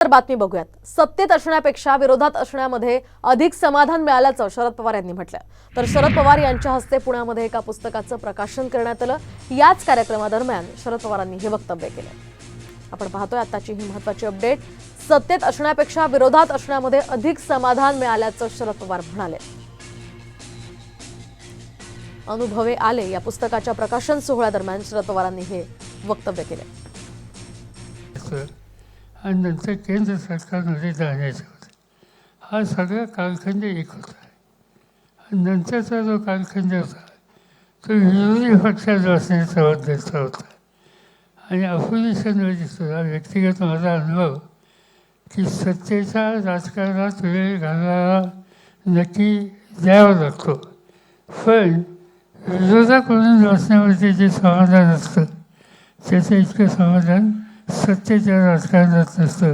तर बातमी बघूयात. सत्तेत असण्यापेक्षा विरोधात असण्यामध्ये अधिक समाधान मिळाल्याचं शरद पवार यांनी म्हटलं. तर शरद पवार यांच्या हस्ते पुण्यामध्ये एका पुस्तकाचं प्रकाशन करण्यात आलं. याच कार्यक्रमादरम्यान शरद पवारांनी हे वक्तव्य केलं. आपण पाहतोय आताची ही महत्त्वाची अपडेट. सत्तेत असण्यापेक्षा विरोधात असण्यामध्ये अधिक समाधान मिळाल्याचं शरद पवार म्हणाले. अनुभवे आले या पुस्तकाच्या प्रकाशन सोहळ्यादरम्यान शरद पवारांनी हे वक्तव्य केले. आणि नंतर केंद्र सरकारमध्ये जाण्याचं होतं. हा सगळा कालखंड एक होता. आणि नंतरचा जो कालखंड होता तो विरोधी पक्षात असण्याचा बद्दलचा होता. आणि अपोजिशनमध्ये सुद्धा व्यक्तिगत माझा अनुभव की सत्तेच्या राजकारणात वेळ घालवायला नक्की द्यावा लागतो, पण विरोधाकडून बसण्यावरती जे समाधान असतं त्याचं इतकं समाधान सत्तेच्या राजकारणात नसतं.